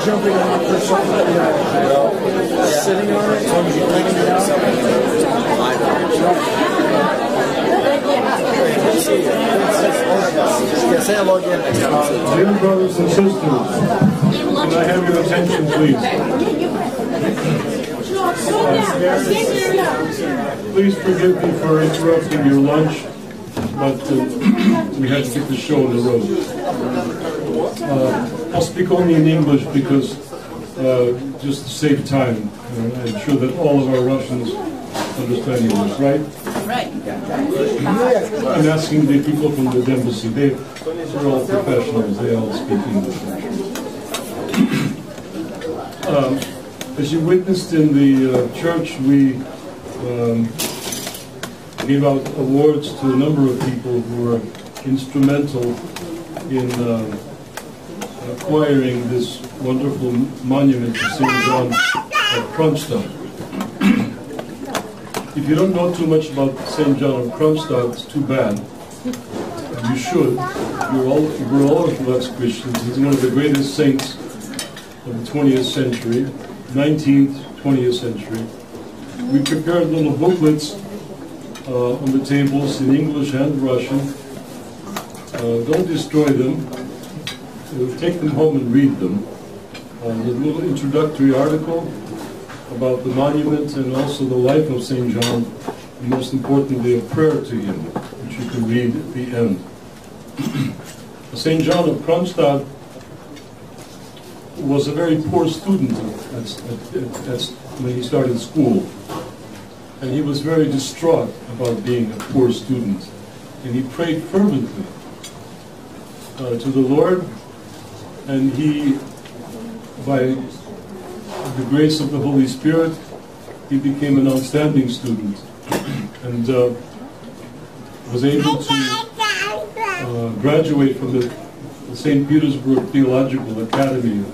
Jumping off or something, sitting on it, laying it out. Dear brothers and sisters, can I have your attention, please? Please forgive me for interrupting your lunch, but we had to get the show on the road. I'll speak only in English because just to save time. I'm sure that all of our Russians understand English, right? Right. I'm asking the people from the embassy. They're all professionals. They all speak English. As you witnessed in the church, we gave out awards to a number of people who were instrumental in acquiring this wonderful monument to St John of Kronstadt. If you don't know too much about St John of Kronstadt, it's too bad. You should. We're all Orthodox Christians. He's one of the greatest saints of the 20th century, 19th, 20th century. We prepared little booklets on the tables in English and Russian. Don't destroy them. Take them home and read them. A little introductory article about the monument and also the life of St. John, and most importantly, a prayer to him, which you can read at the end. St. John of Kronstadt was a very poor student when he started school, and he was very distraught about being a poor student, and he prayed fervently to the Lord, and he, by the grace of the Holy Spirit, he became an outstanding student and was able to graduate from the St. Petersburg Theological Academy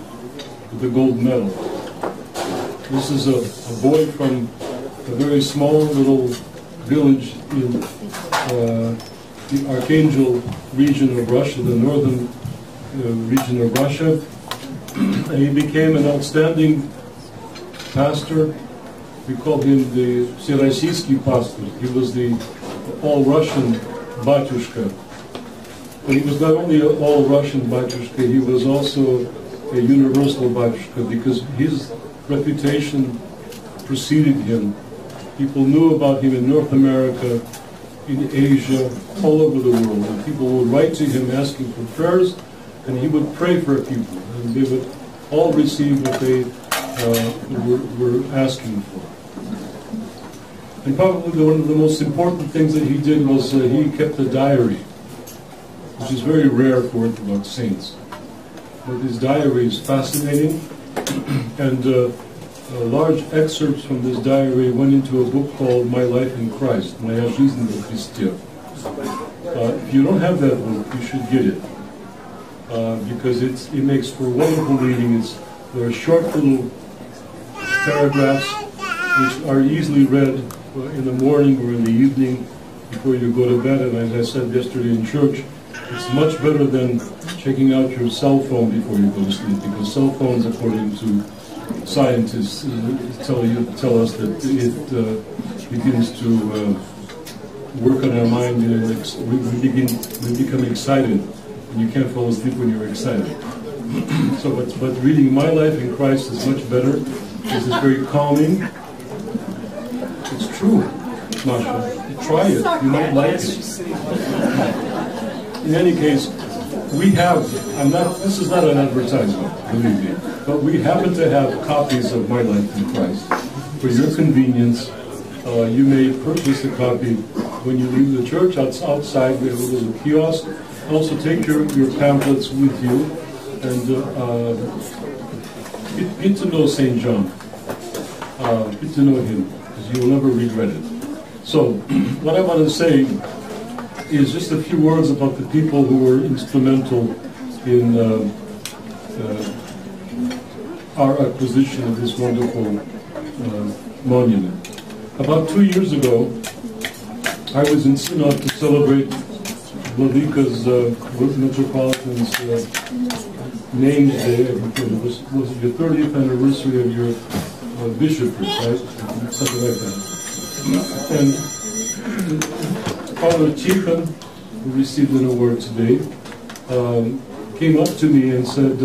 with the gold medal. This is a boy from a very small little village in the Archangel region of Russia, the northern region of Russia, and he became an outstanding pastor. We called him the Всероссийский pastor. He was the all-Russian batyushka. But he was not only an all-Russian batyushka, he was also a universal batyushka, because his reputation preceded him. People knew about him in North America, in Asia, all over the world. And people would write to him asking for prayers, and he would pray for people, and they would all receive what they were asking for. And probably one of the most important things that he did was he kept a diary, which is very rare for Orthodox saints. But his diary is fascinating, and large excerpts from this diary went into a book called My Life in Christ, Моя жизнь во Христе. If you don't have that book, you should get it, because it makes for wonderful reading. There are short little paragraphs which are easily read in the morning or in the evening before you go to bed. And as I said yesterday in church, it's much better than checking out your cell phone before you go to sleep, because cell phones, according to scientists, tell us that it begins to work on our mind, and we become excited, and you can't fall asleep when you're excited. So, but reading My Life in Christ is much better, because it's very calming. It's true, Masha. Try it. You might like it. In any case, we have, this is not an advertisement, believe me, but we happen to have copies of My Life in Christ. For your convenience, you may purchase a copy when you leave the church. Outside, we have a little kiosk. Also take your pamphlets with you, and get to know St. John. Get to know him, because you will never regret it. So, what I want to say is just a few words about the people who were instrumental in our acquisition of this wonderful monument. About 2 years ago, I was in Synod to celebrate Vladika's Metropolitan's name day. It was your 30th anniversary of your bishopric, right? Something like that. And Father Tikhon, who received an award today, came up to me and said,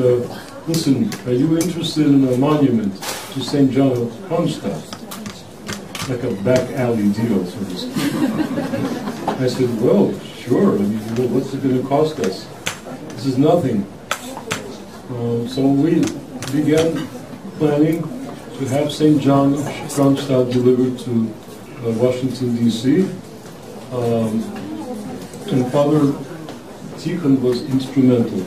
listen, are you interested in a monument to St. John of Kronstadt? Like a back alley deal, so to speak. I said, well, sure. I mean, what's it going to cost us? This is nothing. So we began planning to have St. John of Kronstadt delivered to Washington, D.C. And Father Tikhon was instrumental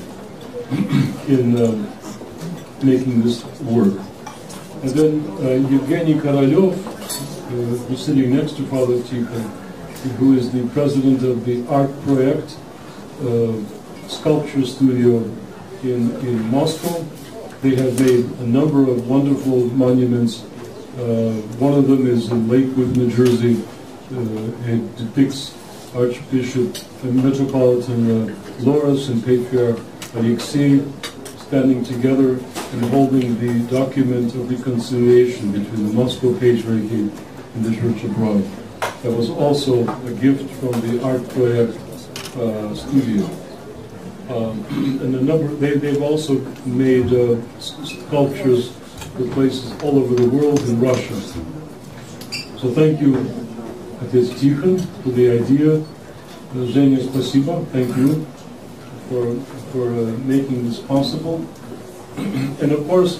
in making this work. And then Evgeny Korolev, who's sitting next to Father Tikhon, who is the president of the Art Project sculpture studio in Moscow. They have made a number of wonderful monuments. One of them is in Lakewood, New Jersey. It depicts Archbishop and Metropolitan Loris and Patriarch Alexei standing together and holding the document of reconciliation between the Moscow Patriarchy and the Church abroad. That was also a gift from the Art Project studio. And a number, they've also made sculptures for places all over the world in Russia. So thank you, Отец Tikhon, for the idea. Zhenya, спасибо. Thank you for making this possible. And of course,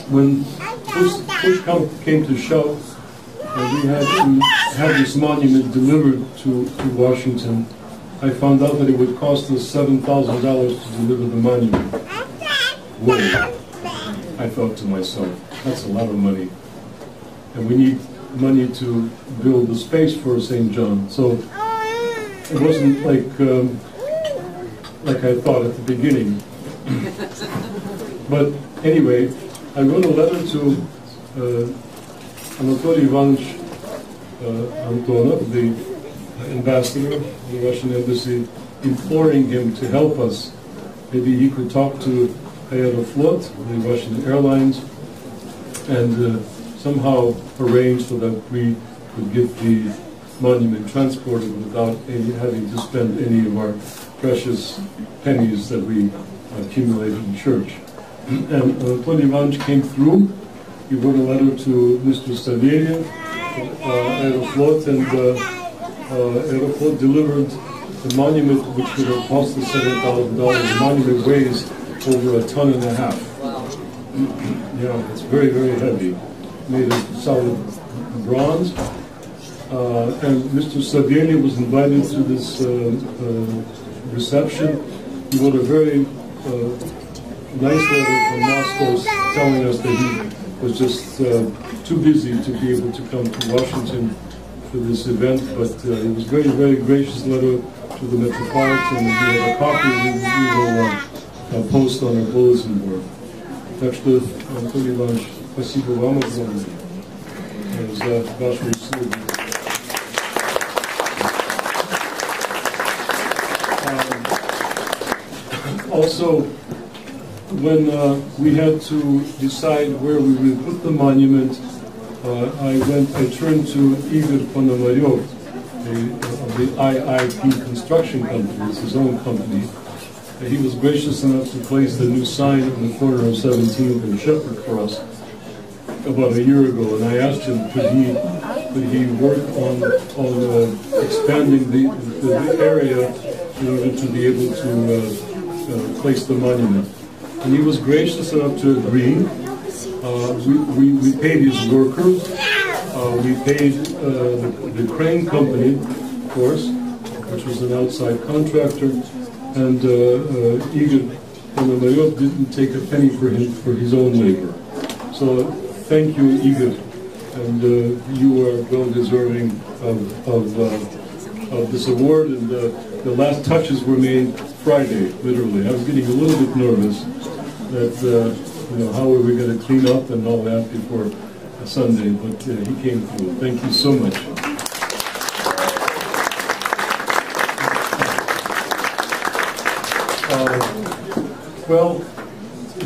when push came to shove, we had to have this monument delivered to Washington. I found out that it would cost us $7,000 to deliver the monument. Whoa! I thought to myself, that's a lot of money. And we need money to build the space for St. John. So it wasn't like I thought at the beginning. But anyway, I wrote a letter to Anatoly Ivanovich Antonov, the ambassador of the Russian embassy, imploring him to help us. Maybe he could talk to Aeroflot, the Russian airlines, and somehow arrange so that we could get the monument transported without having to spend any of our precious pennies that we accumulated in church. And Anatoly Ivanovich came through. He wrote a letter to Mr. Savelyev, Aeroflot, and Aeroflot delivered the monument, which would have cost us $7,000. The monument weighs over 1.5 tons. Yeah, it's very, very heavy, made of solid bronze. And Mr. Savelyev was invited to this reception. He wrote a very nice letter from Moscow telling us that he was just too busy to be able to come to Washington for this event, but it was very, very gracious letter to the Metropolitan, and we have a copy we will post on our bulletin board. Так что, Анатолий Иванович, спасибо вам огромное за вашу услугу. Also, when we had to decide where we would put the monument, I turned to Igor Ponomaryov of the IIP Construction Company. It's his own company. He was gracious enough to place the new sign in the corner of 17th and Shepherd for us about a year ago, and I asked him could he work on expanding the area in order to be able to place the monument. And he was gracious enough to agree. We paid his workers. We paid the crane company, of course, which was an outside contractor. And Igor Ponomarev didn't take a penny for his own labor. So thank you, Igor, and you are well deserving of this award. And the last touches were made Friday, literally. I was getting a little bit nervous that how are we going to clean up and all that before Sunday, but he came through. Thank you so much. Well,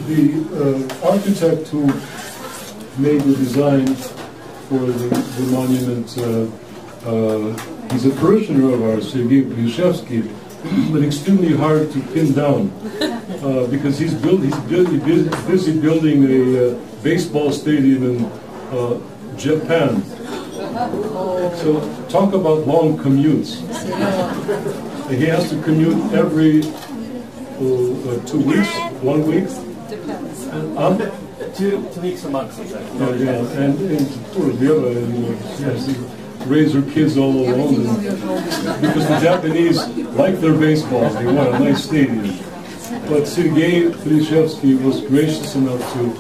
the architect who made the design for the monument, he's a parishioner of ours, Sergei Plishevsky, but extremely hard to pin down because he's busy building a baseball stadium in Japan. So talk about long commutes. He has to commute every 2 weeks, 1 week. Depends. 2 weeks a month. And poor Vera, has to raise her kids all alone. Because the Japanese like their baseball, they want a nice stadium. But Sergei Plishevsky was gracious enough to,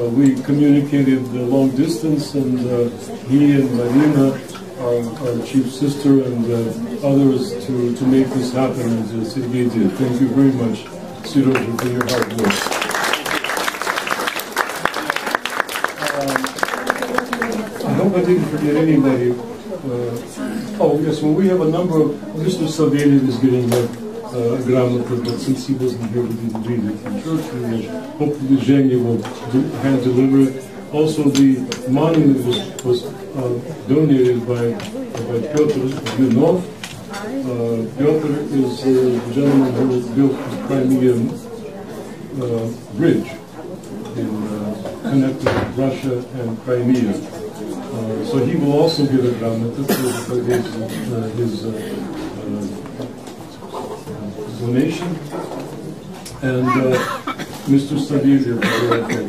we communicated long distance, and he and Marina, our chief sister, and others to make this happen, as Sergei did. Thank you very much, Siroja, for your hard work. I hope I didn't forget anybody. Oh yes, well we have a number of, Mr. Savelyev is getting a gramota, but since he wasn't here we didn't read it in church. Hopefully Zhenya will hand deliver it. Also the monument was donated by Piotr Yunov. Piotr is the gentleman who built the Crimean bridge connecting Russia and Crimea. So he will also give a gramota for his donation. And Mr. Savelyev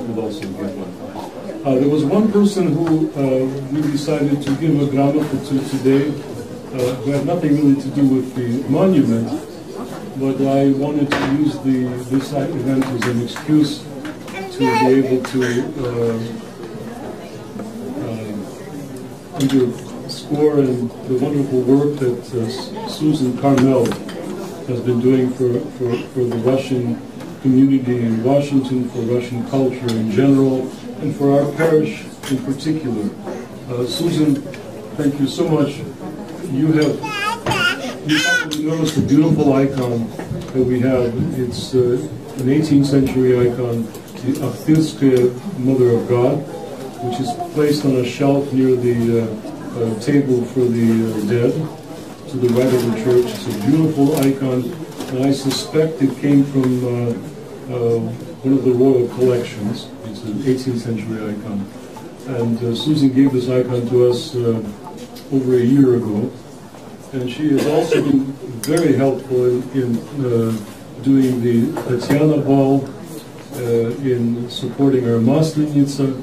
will also give one. There was one person who we decided to give a gramota to today, who had nothing really to do with the monument, but I wanted to use this event as an excuse to be able to underscore and the wonderful work that Susan Carmel has been doing for the Russian community in Washington, for Russian culture in general, and for our parish in particular. Susan, thank you so much. You probably noticed the beautiful icon that we have. It's an 18th century icon, the Akhtilskaya Mother of God, which is placed on a shelf near the table for the dead, to the right of the church. It's a beautiful icon, and I suspect it came from one of the royal collections. It's an 18th century icon. And Susan gave this icon to us over a year ago. And she has also been very helpful in doing the Tatiana Ball, in supporting our Maslenitsa,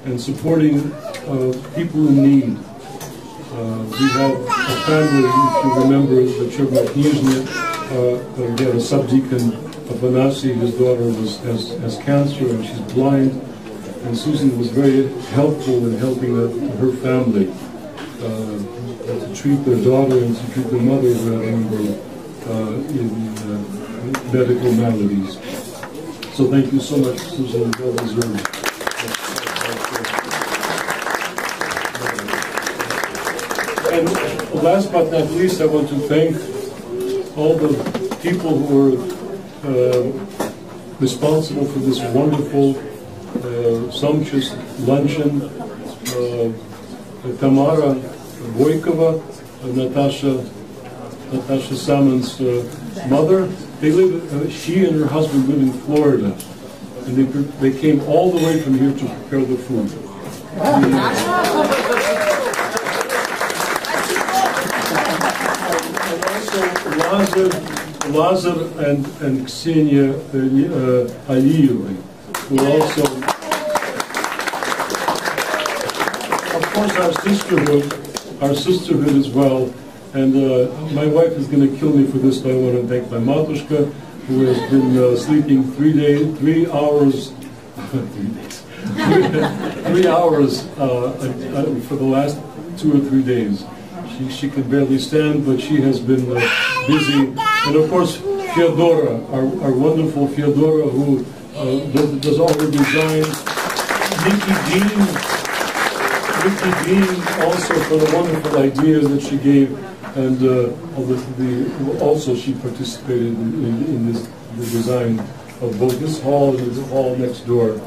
and supporting people in need. We have a family, if you remember, the Chervaknizhny, we had a subdeacon, Afanasy, his daughter has cancer and she's blind, and Susan was very helpful in helping her family to treat their daughter and to treat their mother who had in medical maladies. So thank you so much, Susan, well deserved. And last but not least, I want to thank all the people who were responsible for this wonderful, sumptuous luncheon. Tamara Voykova, Natasha Saman's mother. They live. She and her husband live in Florida, and they came all the way from here to prepare the food. Lazar and Ksenia Aliyevai will also, of course, our sisterhood as well. And my wife is going to kill me for this, but I want to thank my Matushka, who has been sleeping 3 hours, 3 hours for the last 2 or 3 days. She can barely stand, but she has been busy. And of course, Fyodora, our wonderful Fyodora, who does all the designs. Nikki Dean also for the wonderful ideas that she gave, and also she participated in the design of both this hall and the hall next door,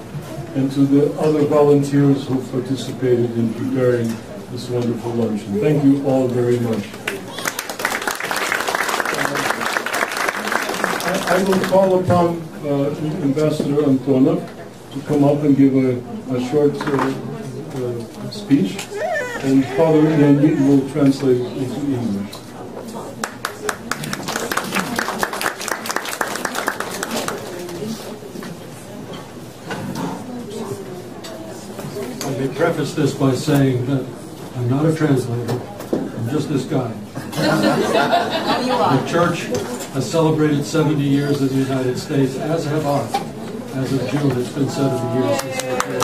and to the other volunteers who participated in preparing this wonderful luncheon. Thank you all very much. I will call upon Ambassador Antonov to come up and give a short speech, and Father Leonid will translate it into English. Let me preface this by saying that I'm not a translator, I'm just this guy. The Church has celebrated 70 years in the United States, as have I. As of June, it's been 70 years since I came.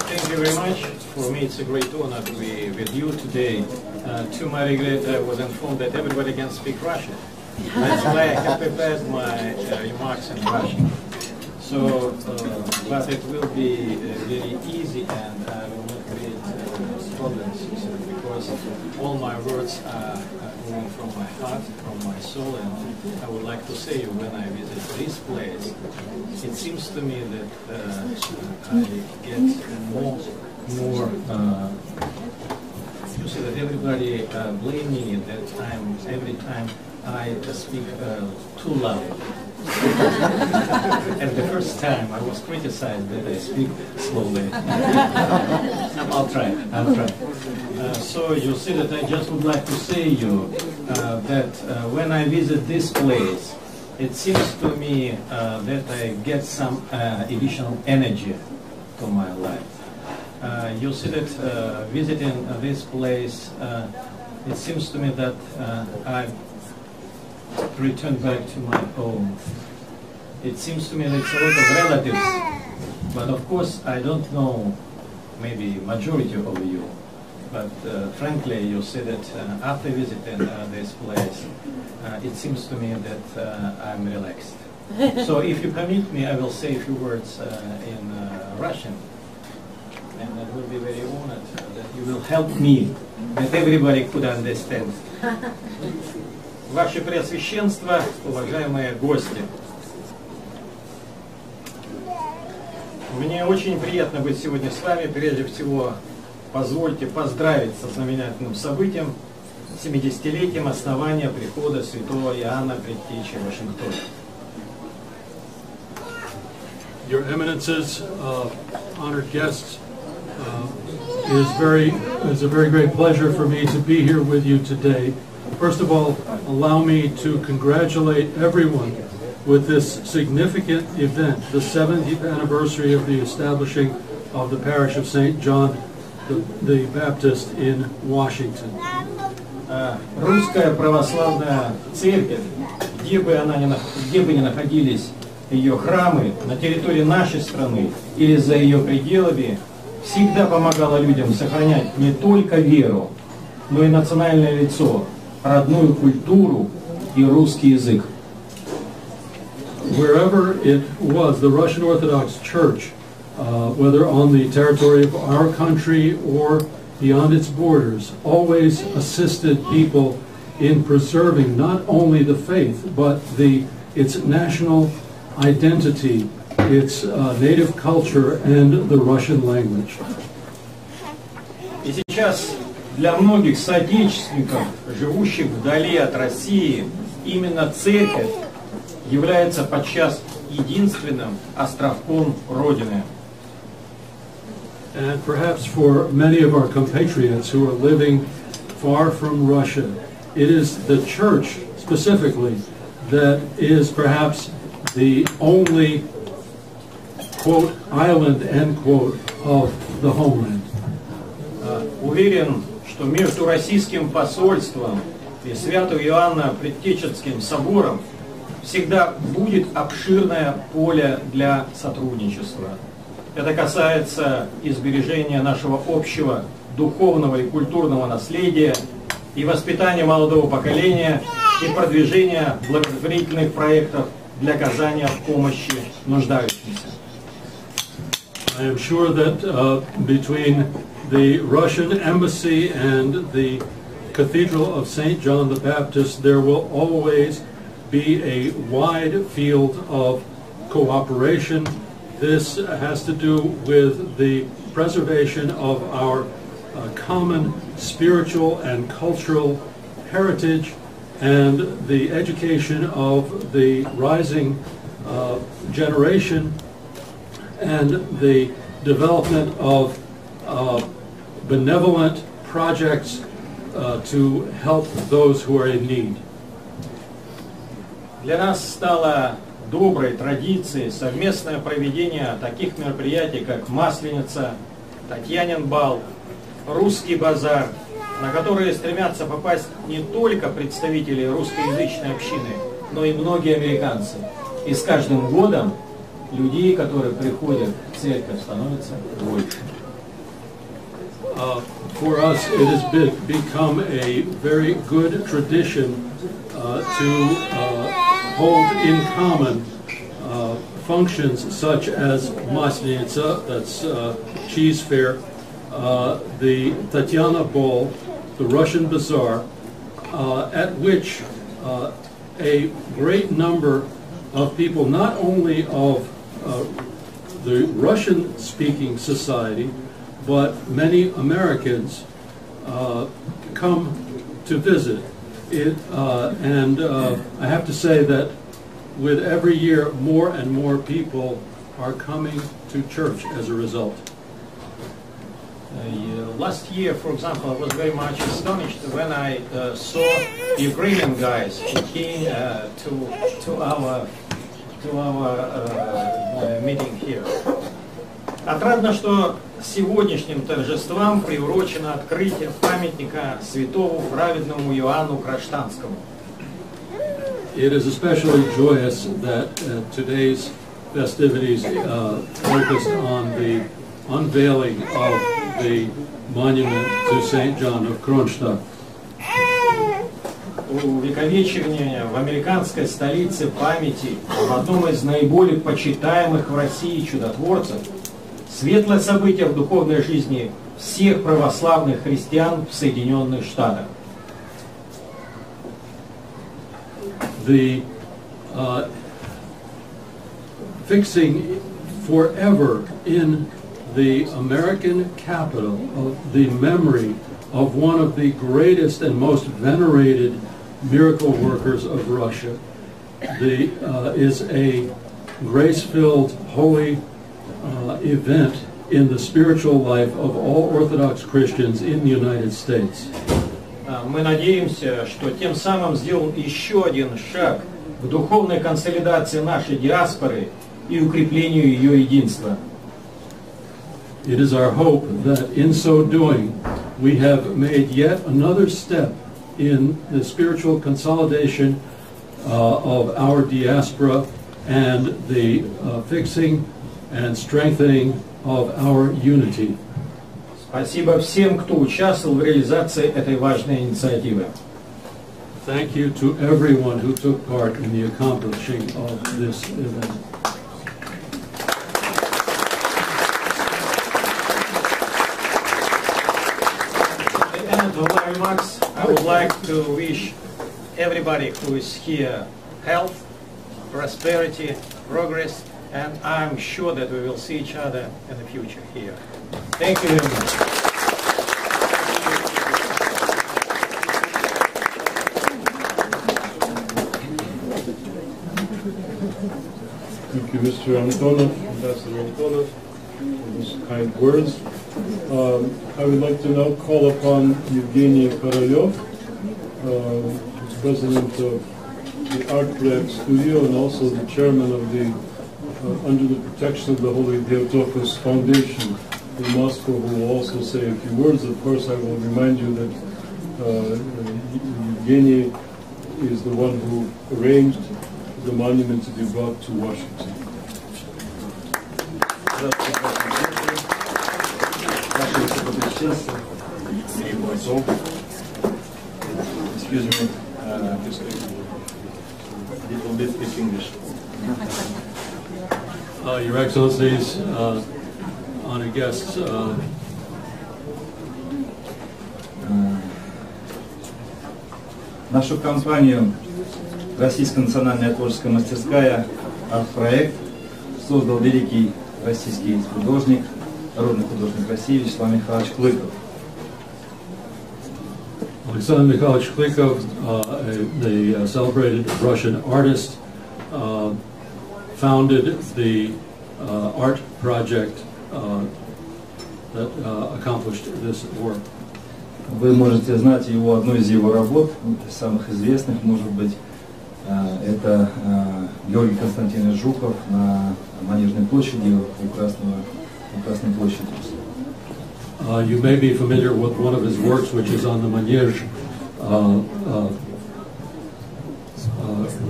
Thank you very much. For me, it's a great honor to be with you today. To my regret, I was informed that everybody can speak Russian. That's why I have prepared my remarks in Russian. So, but it will be very easy, and I will not create problems, because all my words are coming from my heart, from my soul, and I would like to say when I visit this place, it seems to me that I get more. You see that everybody blame me that every time I speak too loud. And the first time I was criticized that I speak slowly. I'll try. So you see that I just would like to say you that when I visit this place, it seems to me that I get some additional energy to my life. You see that visiting this place, it seems to me that I return back to my home. It seems to me that it's a lot of relatives, but of course I don't know maybe majority of you, but frankly you see that after visiting this place, it seems to me that I'm relaxed. So if you permit me, I will say a few words in Russian, and I will be very honored that you will help me, that everybody could understand. Ваше Преосвященство, уважаемые гости, мне очень приятно быть сегодня с вами. Прежде всего, позвольте поздравить со знаменательным событием, 70-летием основания прихода святого Иоанна Предтечи в Вашингтоне. Your Eminences, honored guests, it's a very great pleasure for me to be here with you today. First of all, allow me to congratulate everyone with this significant event, the 70th anniversary of the establishing of the parish of St. John the Baptist in Washington. Русская православная церковь, где бы ни находились ее храмы, на территории нашей страны или за ее пределами, всегда помогала людям сохранять не только веру, но и национальное лицо, родную культуру и русский язык. Wherever it was, the Russian Orthodox Church, whether on the territory of our country or beyond its borders, always assisted people in preserving not only the faith, but its national identity, its native culture, and the Russian language. И сейчас для многих соотечественников, живущих вдали от России, именно церковь является подчас единственным островком Родины. And perhaps for many of our compatriots who are living far from Russia, it is the Church specifically that is perhaps the only, quote, island, end quote, of the homeland. Уверен, что между российским посольством и Свято-Иоанно-Предтеченским собором всегда будет обширное поле для сотрудничества. Это касается и сбережения нашего общего духовного и культурного наследия, и воспитания молодого поколения, и продвижения благотворительных проектов для оказания помощи нуждающимся. I am sure that between the Russian embassy and the Cathedral of St John the Baptist, there will always be a wide field of cooperation. This has to do with the preservation of our common spiritual and cultural heritage and the education of the rising generation and the development of benevolent projects to help those who are in need. Для нас стало доброй традицией совместное проведение таких мероприятий, как Масленица, Татьянин бал, Русский базар, на которые стремятся попасть не только представители русскоязычной общины, но и многие американцы. И с каждым годом людей, которые приходят в церковь, становится больше. For us, it has become a very good tradition to hold in common functions such as Maslenitsa, that's cheese fair, the Tatyana Ball, the Russian Bazaar, at which a great number of people, not only of the Russian-speaking society, but many Americans come to visit. And I have to say that with every year, more and more people are coming to church as a result. Last year, for example, I was very much astonished when I saw Ukrainian guys who came to our meeting here. Отрадно, что сегодняшним торжествам приурочено открытие памятника святому праведному Иоанну Кронштадтскому. It is especially joyous that today's festivities focused on the unveiling of the monument to St John of Kronstadt. Увековечивание в американской столице памяти в одном из наиболее почитаемых в России чудотворцев светлое событие в духовной жизни всех православных христиан в Соединенных Штатах. The fixing forever in the American capital of the memory of one of the greatest and most venerated miracle workers of Russia is a grace-filled, holy event in the spiritual life of all Orthodox Christians in the United States. Мы надеемся, что тем самым сделан еще один шаг в духовной консолидации нашей диаспоры и укреплению ее единства. It is our hope that in so doing we have made yet another step in the spiritual consolidation of our diaspora and the fixing and strengthening of our unity. Спасибо всем, кто участвовал в реализации этой важной инициативы. Thank you to everyone who took part in the accomplishing of this event. At the end of my remarks, I would like to wish everybody who is here health, prosperity, progress, and I'm sure that we will see each other in the future here. Thank you very much. Thank you, Mr. Antonov, Ambassador Antonov, for those kind words. I would like to now call upon Evgeny Korolev, who's president of the Art Project Studio and also the chairman of the Under the Protection of the Holy Theotokos Foundation in Moscow, who will also say a few words. Of course, I will remind you that Evgeny is the one who arranged the monument to be brought to Washington. Excuse me, just a little bit speak English. Your Excellencies, honored guests, нашу компанию Российская национальная творческая мастерская «Арт-проект» создал великий российский художник, народный художник России Вячеслав Михайлович Клыков. Alexander Mikhailovich Klykov, the celebrated Russian artist, founded the art project that accomplished this work. Вы можете знать его, одну из его работ, из самых известных, может быть, это Георгий Константинович Жуков на Манежной площади у Красной площади. You may be familiar with one of his works, which is on the Manege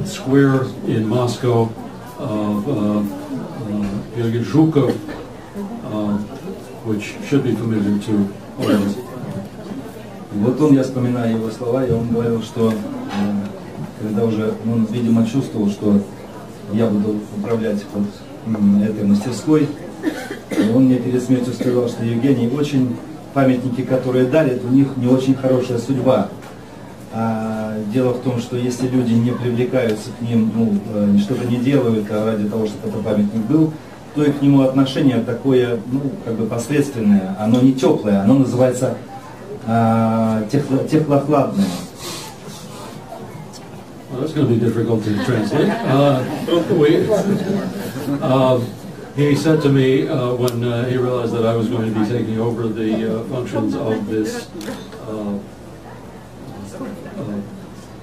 square in Moscow of Georgy Zhukov, which should be familiar to all of us. Вот он, я вспоминаю его слова, и он говорил, что когда уже он, видимо, чувствовал, что я буду управлять вот этой мастерской, он мне перед смертью сказал, что Евгений, очень памятники, которые дарят, у них не очень хорошая судьба. А дело в том, что если люди не привлекаются к ним, что-то не делают, а ради того, чтобы этот памятник был, то и к нему отношение такое, как бы посредственное, оно не теплое, оно называется теплохладное. Well, that's going to be difficult to translate. He said to me when he realized that I was going to be taking over the functions of this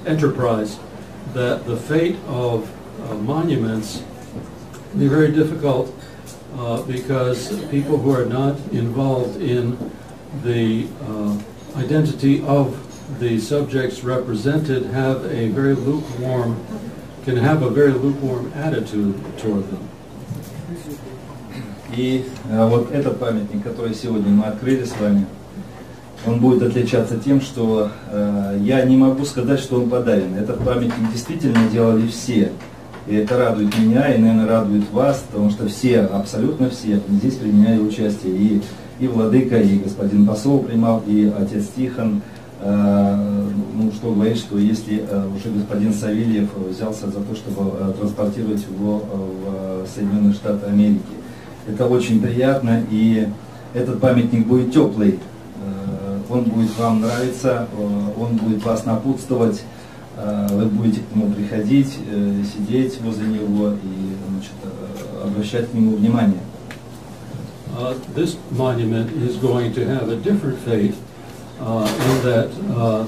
enterprise, that the fate of monuments can be very difficult because people who are not involved in the identity of the subjects represented have a very lukewarm attitude toward them. И вот этот памятник, который сегодня мы открыли с вами, он будет отличаться тем, что я не могу сказать, что он подарен. Этот памятник действительно делали все. И это радует меня, и, наверное, радует вас, потому что все, абсолютно все, здесь применяли участие. И владыка, и господин посол принимал, и отец Тихон. Что говорит, что если уже господин Савельев взялся за то, чтобы транспортировать его в Соединенные Штаты Америки. Это очень приятно, и этот памятник будет теплый, он будет вам нравиться, он будет вас напутствовать, вы будете к нему приходить, сидеть возле него и обращать к нему внимание. This monument is going to have a different fate in that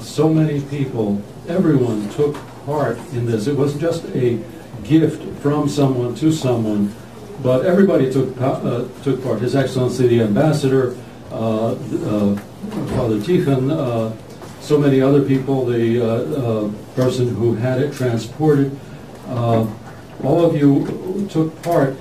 so many people, everyone took part in this. It wasn't just a gift from someone to someone, but everybody took part. His Excellency the Ambassador, Father Tikhon, so many other people, the person who had it transported. All of you took part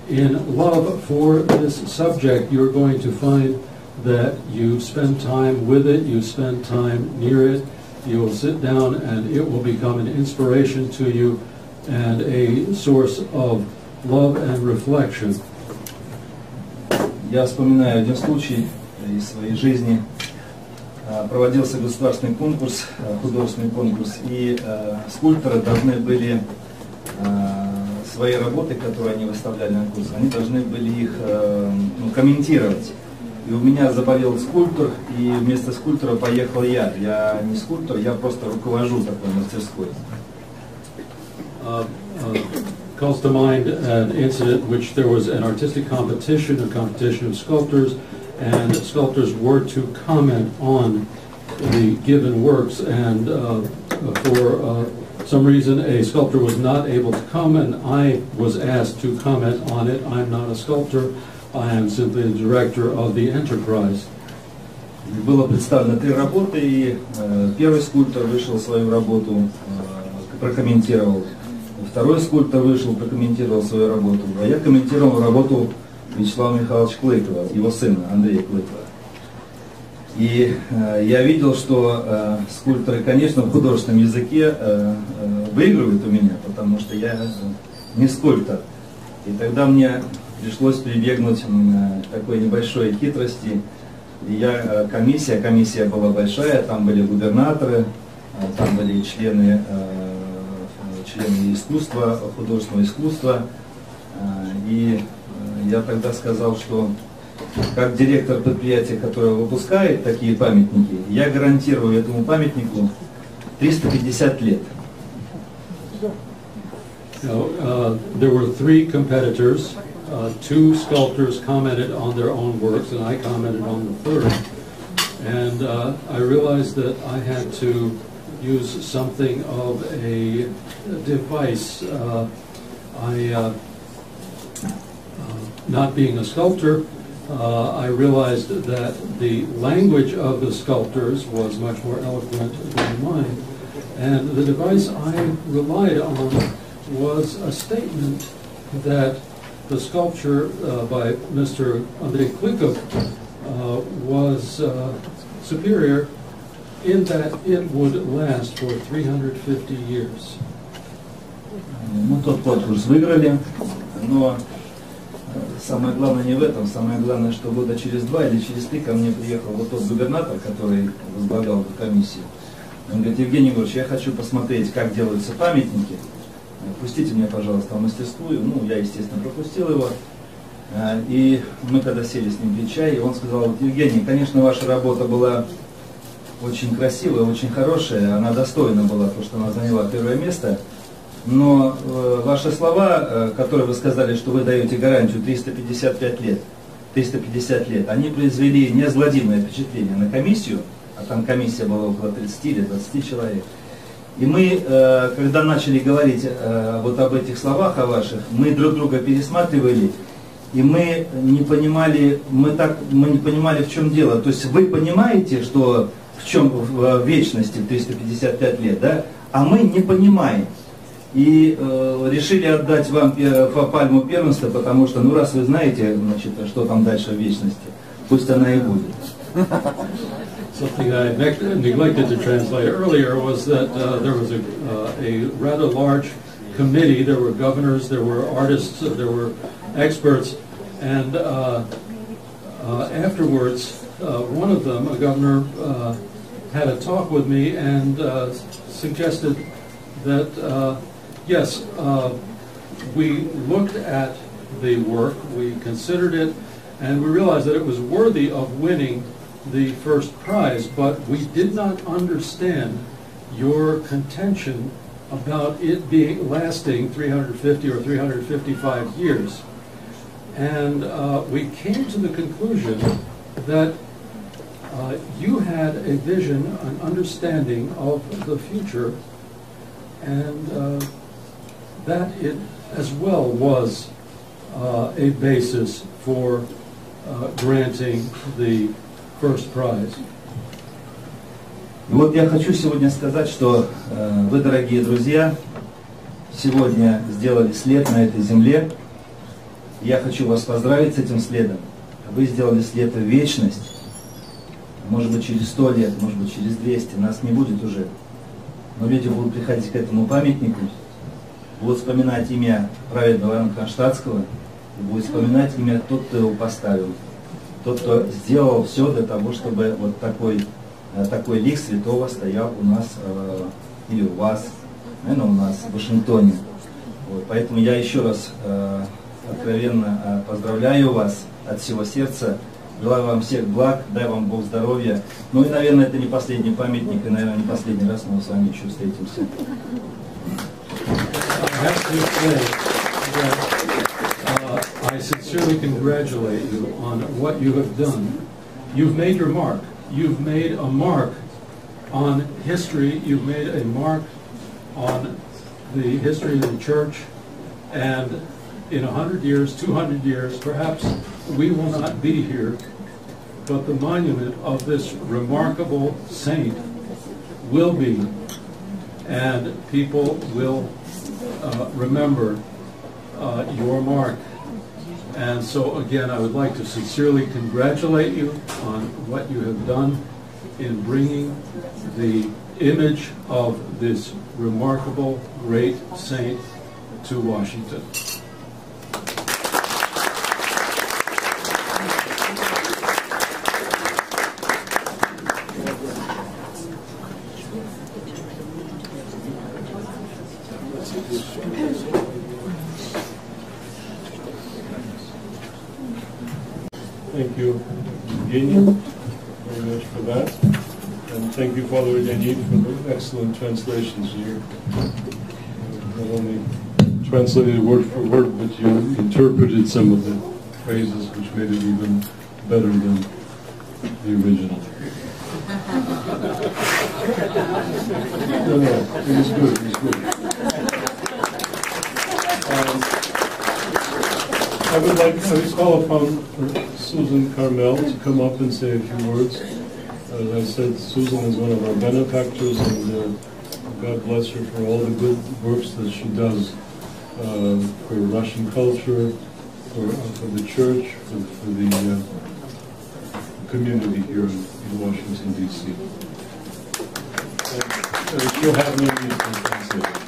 in love for this subject. You're going to find that you spend time with it, you spend time near it, you will sit down and it will become an inspiration to you and a source of love and reflection. Я вспоминаю один случай из своей жизни. Проводился государственный конкурс, художественный конкурс, и скульпторы должны были свои работы, которые они выставляли на конкурс, они должны были их комментировать. И у меня заболел скульптор, и вместо скульптора поехал я. Я не скульптор, я просто руковожу такой мастерской. Calls to mind an incident which there was an artistic competition, a competition of sculptors, and sculptors were to comment on the given works, and for some reason a sculptor was not able to come, and I was asked to comment on it. I'm not a sculptor, I am simply the director of the enterprise. Было представлено 3 работы, и первый скульптор вышел свою работу, прокомментировал. Второй скульптор вышел, прокомментировал свою работу. А я комментировал работу Вячеслава Михайловича Клыкова, его сына Андрея Клыкова. И я видел, что скульпторы, конечно, в художественном языке выигрывают у меня, потому что я не скульптор. И тогда мне пришлось прибегнуть к такой небольшой хитрости. И комиссия была большая, там были губернаторы, там были члены искусства, художественного искусства. И я тогда сказал, что как директор предприятия, которое выпускает такие памятники, я гарантирую этому памятнику 350 лет. There were 3 competitors. 2 sculptors commented on their own works, and I commented on the third. And I realized that I had to use something of a device. Not being a sculptor, I realized that the language of the sculptors was much more eloquent than mine. And the device I relied on was a statement that the sculpture by Mr. Andrei Klykov was superior in that it would last for 350 years. Мы тот конкурс выиграли, но самое главное не в этом. Самое главное, что года через 2 или через 3 ко мне приехал вот тот губернатор, который возглавлял эту комиссию. Он говорит: Евгений Егорович, я хочу посмотреть, как делаются памятники. Пустите меня, пожалуйста, в мастерскую. Ну, я, естественно, пропустил его. И мы когда сели с ним пить чай, и он сказал: вот, Евгений, конечно, ваша работа была очень красивая, очень хорошая, она достойна была, потому что она заняла 1-е место. Но ваши слова, которые вы сказали, что вы даете гарантию 350 лет, они произвели неизгладимое впечатление на комиссию, а там комиссия была около 30 или 20 человек. И мы, когда начали говорить вот об этих словах, о ваших, мы друг друга пересматривали, и мы не понимали, в чем дело. То есть вы понимаете, что в чем в вечности 355 лет, да? А мы не понимаем. И решили отдать вам пальму первенства, потому что, ну, раз вы знаете, значит, что там дальше в вечности, пусть она и будет. Something I neglected to translate earlier was that there was a rather large committee. There were governors, there were artists, there were experts, and afterwards, one of them, a governor, had a talk with me and suggested that yes, we looked at the work, we considered it, and we realized that it was worthy of winning the first prize, but we did not understand your contention about it being lasting 350 or 355 years. And we came to the conclusion that you had a vision, an understanding of the future, and that it as well was a basis for granting the first prize. И вот я хочу сегодня сказать, что вы, дорогие друзья, сегодня сделали след на этой земле. Я хочу вас поздравить с этим следом. Вы сделали след в вечность. Может быть, через 100 лет, может быть, через 200. Нас не будет уже. Но люди будут приходить к этому памятнику, будут вспоминать имя праведного Иоанна Кронштадтского, и будут вспоминать имя тот, кто его поставил. Тот, кто сделал все для того, чтобы вот такой лик святого стоял у нас, или у вас, наверное, у нас в Вашингтоне. Вот, поэтому я еще раз откровенно поздравляю вас от всего сердца. Желаю вам всех благ, дай вам Бог здоровья. Ну и, наверное, это не последний памятник, и, наверное, не последний раз мы с вами еще встретимся. I sincerely congratulate you on what you have done. You've made your mark. You've made a mark on history. You've made a mark on the history of the church. And in 100 years, 200 years, perhaps we will not be here. but the monument of this remarkable saint will be, and people will remember your mark. And so again, I would like to sincerely congratulate you on what you have done in bringing the image of this remarkable great saint to Washington. Thank you, Evgeny, very much for that. And thank you, Father Leonid, for the excellent translations here. Not only translated word for word, but you interpreted some of the phrases, which made it even better than the original. No, it was good, it was good. I would like to call upon Susan Carmel to come up and say a few words. As I said, Susan is one of our benefactors, and God bless her for all the good works that she does for Russian culture, for the church, for the community here in Washington, D.C. She'll have no need to translate.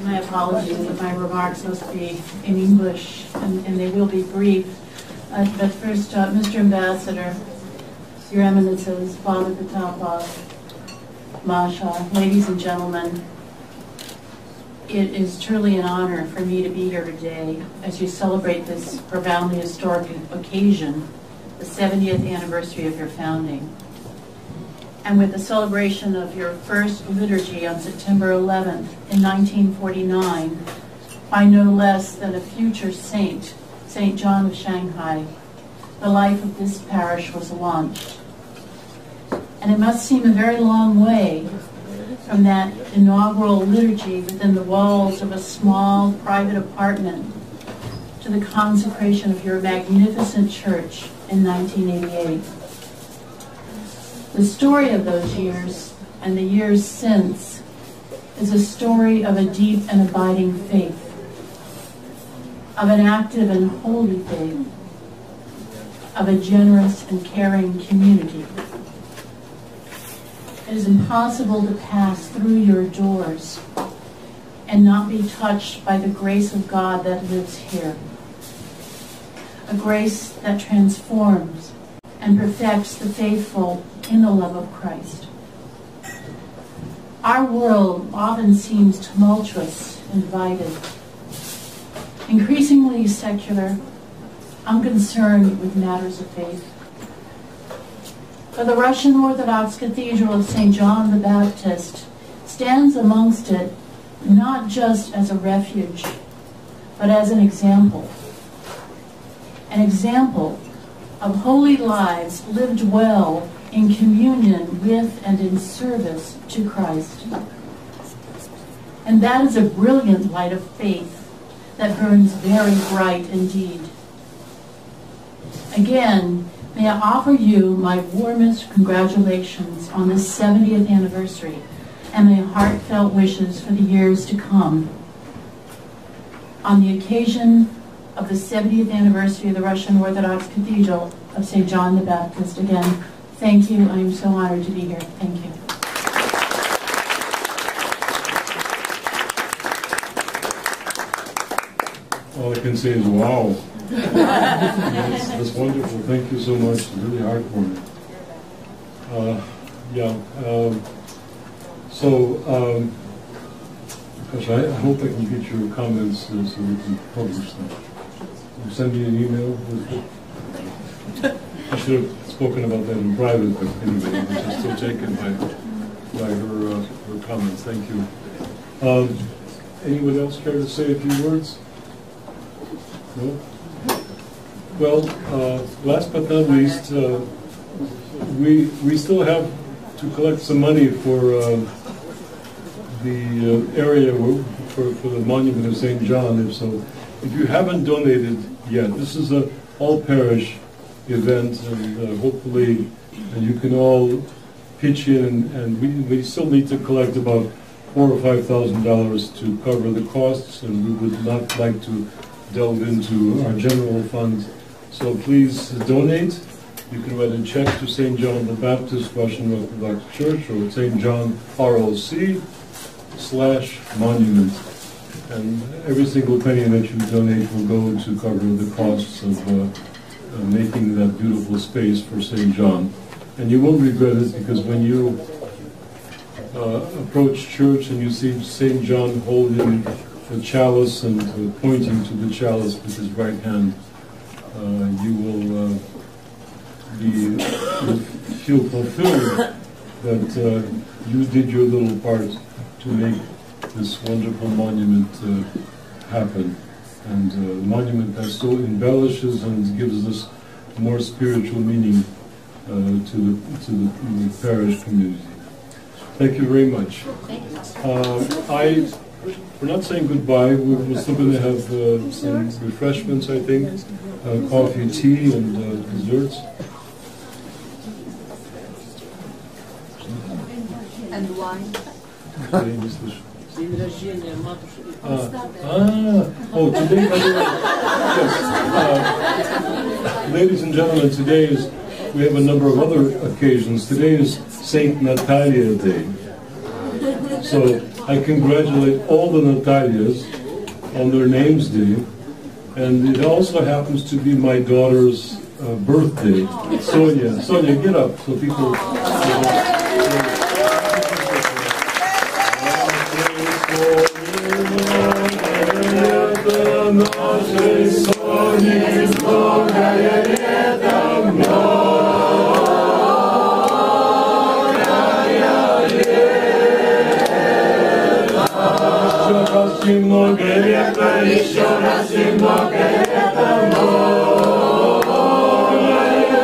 My apologies that my remarks must be in English, and they will be brief. But first, Mr. Ambassador, Your Eminences, Father Potapov, Masha, ladies and gentlemen, it is truly an honor for me to be here today as you celebrate this profoundly historic occasion, the 70th anniversary of your founding. And with the celebration of your first liturgy on September 11th in 1949 by no less than a future saint, St. John of Shanghai, the life of this parish was launched. And it must seem a very long way from that inaugural liturgy within the walls of a small private apartment to the consecration of your magnificent church in 1988. The story of those years and the years since is a story of a deep and abiding faith, of an active and holy faith, of a generous and caring community. It is impossible to pass through your doors and not be touched by the grace of God that lives here, a grace that transforms and perfects the faithful in the love of Christ. Our world often seems tumultuous and divided, increasingly secular, unconcerned with matters of faith. But the Russian Orthodox Cathedral of St. John the Baptist stands amongst it not just as a refuge, but as an example of holy lives lived well in communion with and in service to Christ. And that is a brilliant light of faith that burns very bright indeed. Again, may I offer you my warmest congratulations on this 70th anniversary and my heartfelt wishes for the years to come. On the occasion of the 70th anniversary of the Russian Orthodox Cathedral of St. John the Baptist, again, thank you. I am so honored to be here. Thank you. All I can say is, wow. That's wonderful. Thank you so much. It's really heartwarming. Gosh, I hope I can get your comments so we can publish them. You send me an email with it. I should have spoken about that in private, but anyway, I'm just so taken by her comments. Thank you. Anyone else care to say a few words? No? Well, last but not least, we still have to collect some money for the area for the monument of St. John. If so, if you haven't donated yet, this is a all-parish event, and hopefully you can all pitch in, and we still need to collect about $4,000 or $5,000 to cover the costs, and we would not like to delve into our general fund. So please donate. You can write a check to St. John the Baptist, Russian Orthodox Church, or St. John ROC/monument. And every single penny that you donate will go to cover the costs of making that beautiful space for St. John. And you won't regret it, because when you approach church and you see St. John holding the chalice and pointing to the chalice with his right hand, you will feel fulfilled that you did your little part to make this wonderful monument happen. And the monument that so embellishes and gives us more spiritual meaning to the parish community. Thank you very much. We're not saying goodbye. We're still going to have some refreshments, I think, coffee, tea, and desserts. And wine. Today, ladies and gentlemen, we have a number of other occasions. Today is Saint Natalia Day. So I congratulate all the Natalias on their names day. And it also happens to be my daughter's birthday, Sonia. Sonia, get up so people... Много лета, еще раз и много лета, много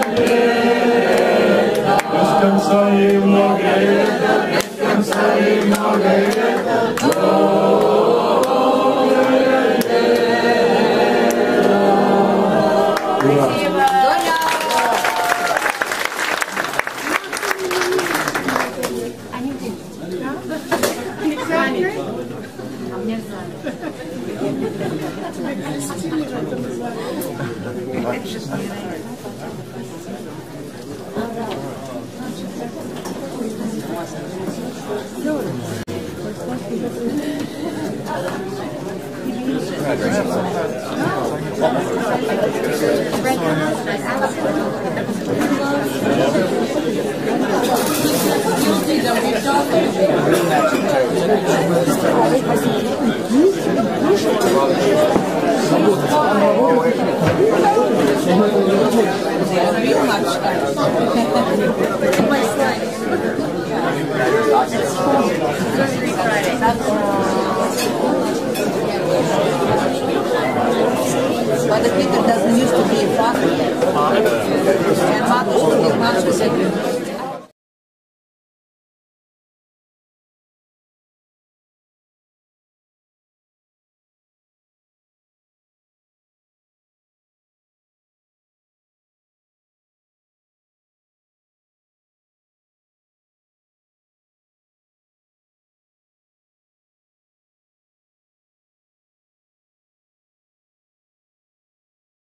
лета. Без конца и много лета, без конца и много лета, много лета.